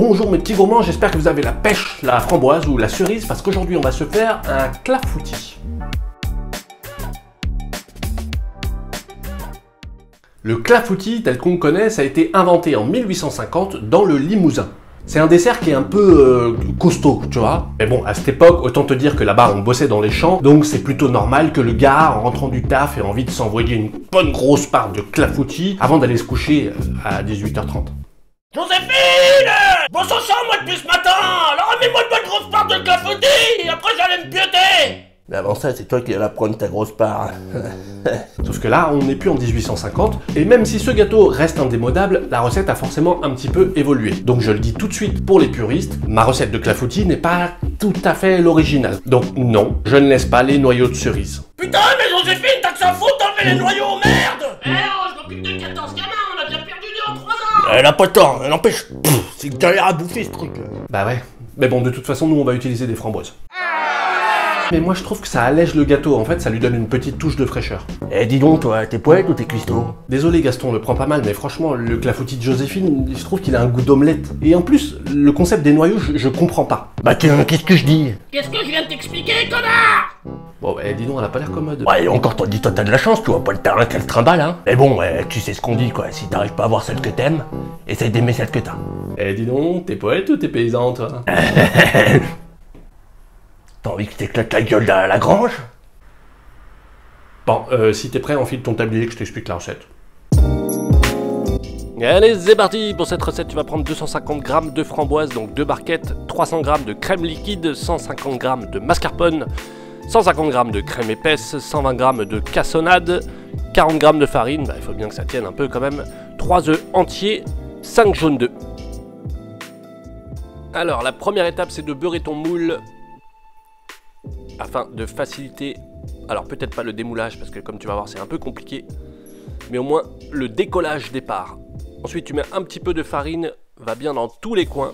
Bonjour mes petits gourmands, j'espère que vous avez la pêche, la framboise ou la cerise parce qu'aujourd'hui on va se faire un clafoutis. Le clafoutis tel qu'on le connaît, ça a été inventé en 1850 dans le Limousin. C'est un dessert qui est un peu costaud, tu vois. Mais bon, à cette époque, autant te dire que là-bas on bossait dans les champs, donc c'est plutôt normal que le gars, en rentrant du taf, ait envie de s'envoyer une bonne grosse part de clafoutis avant d'aller se coucher à 18h30. Joséphine! Bon sang, moi depuis ce matin! Alors remets-moi une bonne grosse part de clafoutis et après j'allais me pieuter! Mais avant ça, c'est toi qui vas la prendre ta grosse part. Sauf que là, on n'est plus en 1850, et même si ce gâteau reste indémodable, la recette a forcément un petit peu évolué. Donc je le dis tout de suite pour les puristes, ma recette de clafoutis n'est pas tout à fait l'original. Donc non, je ne laisse pas les noyaux de cerise. Putain, mais Joséphine, t'as que ça fout d'enlever les noyaux, merde! Eh oh, je m'occupe de 14 gamins, on a déjà perdu 2 en 3 ans! Elle a pas tort, n'empêche, c'est que t'as l'air à bouffer ce truc. Bah ouais, mais bon, de toute façon, nous on va utiliser des framboises. Mais moi je trouve que ça allège le gâteau, en fait ça lui donne une petite touche de fraîcheur. Eh dis donc toi, t'es poète ou t'es cuistot? Désolé Gaston, on le prend pas mal, mais franchement le clafoutis de Joséphine, je trouve qu'il a un goût d'omelette. Et en plus, le concept des noyaux, je comprends pas. Bah qu'est-ce que je dis? Qu'est-ce que je viens de t'expliquer, connard? Bon bah dis donc, elle a pas l'air commode. Ouais, encore toi, dis-toi t'as de la chance, tu vois pas le terrain qu'elle trimballe, hein. Mais bon, tu sais ce qu'on dit quoi, si t'arrives pas à voir celle que t'aimes, essaye d'aimer celle que t'as. Eh dis donc, t'es poète ou t'es paysan toi? T'as envie que t'éclates la gueule à la grange? Bon, si t'es prêt, enfile ton tablier que je t'explique la recette. Allez, c'est parti! Pour cette recette, tu vas prendre 250 g de framboise, donc 2 barquettes, 300 g de crème liquide, 150 g de mascarpone, 150 g de crème épaisse, 120 g de cassonade, 40 g de farine, bah, il faut bien que ça tienne un peu quand même, 3 œufs entiers, 5 jaunes d'œufs. Alors, la première étape, c'est de beurrer ton moule afin de faciliter, alors peut-être pas le démoulage parce que comme tu vas voir c'est un peu compliqué, mais au moins le décollage des parts. Ensuite tu mets un petit peu de farine, va bien dans tous les coins,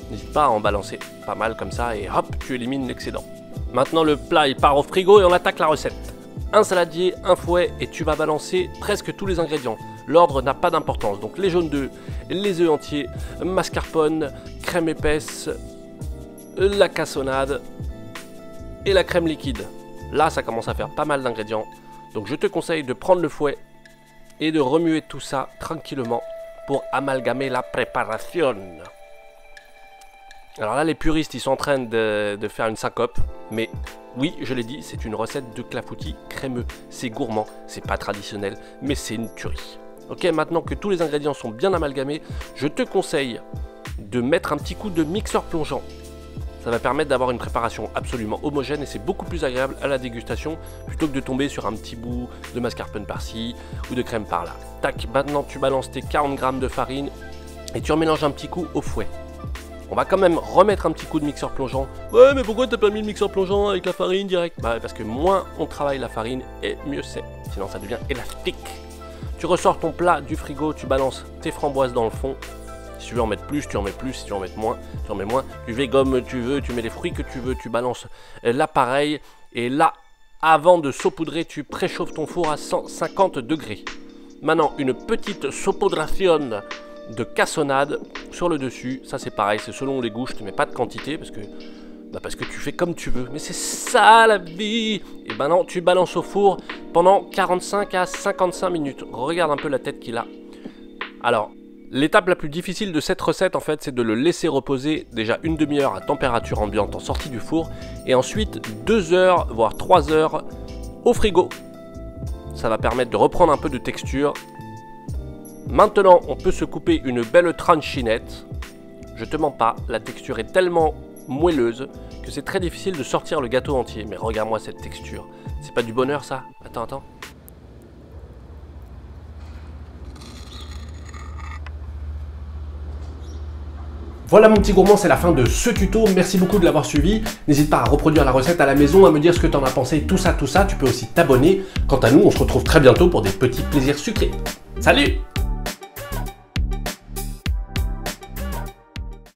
n'hésite pas à en balancer pas mal comme ça et hop tu élimines l'excédent. Maintenant le plat il part au frigo et on attaque la recette. Un saladier, un fouet et tu vas balancer presque tous les ingrédients. L'ordre n'a pas d'importance, donc les jaunes d'œufs, les œufs entiers, mascarpone, crème épaisse, la cassonade et la crème liquide. Là ça commence à faire pas mal d'ingrédients, donc je te conseille de prendre le fouet et de remuer tout ça tranquillement pour amalgamer la préparation. Alors là les puristes ils sont en train de faire une syncope, mais oui je l'ai dit, c'est une recette de clafoutis crémeux, c'est gourmand, c'est pas traditionnel, mais c'est une tuerie. Ok, maintenant que tous les ingrédients sont bien amalgamés, je te conseille de mettre un petit coup de mixeur plongeant. Ça va permettre d'avoir une préparation absolument homogène et c'est beaucoup plus agréable à la dégustation plutôt que de tomber sur un petit bout de mascarpone par-ci ou de crème par-là. Tac, maintenant tu balances tes 40 g de farine et tu remélanges un petit coup au fouet. On va quand même remettre un petit coup de mixeur plongeant. Ouais, mais pourquoi t'as pas mis le mixeur plongeant avec la farine direct? Bah parce que moins on travaille la farine et mieux c'est, sinon ça devient élastique. Tu ressors ton plat du frigo, tu balances tes framboises dans le fond. Si tu veux en mettre plus, tu en mets plus. Si tu en mets moins, tu en mets moins. Tu fais comme tu veux, tu mets les fruits que tu veux, tu balances l'appareil. Et là, avant de saupoudrer, tu préchauffes ton four à 150 degrés. Maintenant, une petite saupoudration de cassonade sur le dessus. Ça, c'est pareil, c'est selon les goûts. Je ne te mets pas de quantité parce que tu fais comme tu veux. Mais c'est ça la vie! Et maintenant, tu balances au four pendant 45 à 55 minutes. Regarde un peu la tête qu'il a. Alors, l'étape la plus difficile de cette recette en fait c'est de le laisser reposer déjà une demi-heure à température ambiante en sortie du four et ensuite 2 heures voire 3 heures au frigo. Ça va permettre de reprendre un peu de texture. Maintenant on peut se couper une belle tranchinette. Je te mens pas, la texture est tellement moelleuse que c'est très difficile de sortir le gâteau entier. Mais regarde-moi cette texture, c'est pas du bonheur ça? Attends. Voilà mon petit gourmand, c'est la fin de ce tuto, merci beaucoup de l'avoir suivi. N'hésite pas à reproduire la recette à la maison, à me dire ce que t'en as pensé, tout ça, tu peux aussi t'abonner. Quant à nous, on se retrouve très bientôt pour des petits plaisirs sucrés. Salut!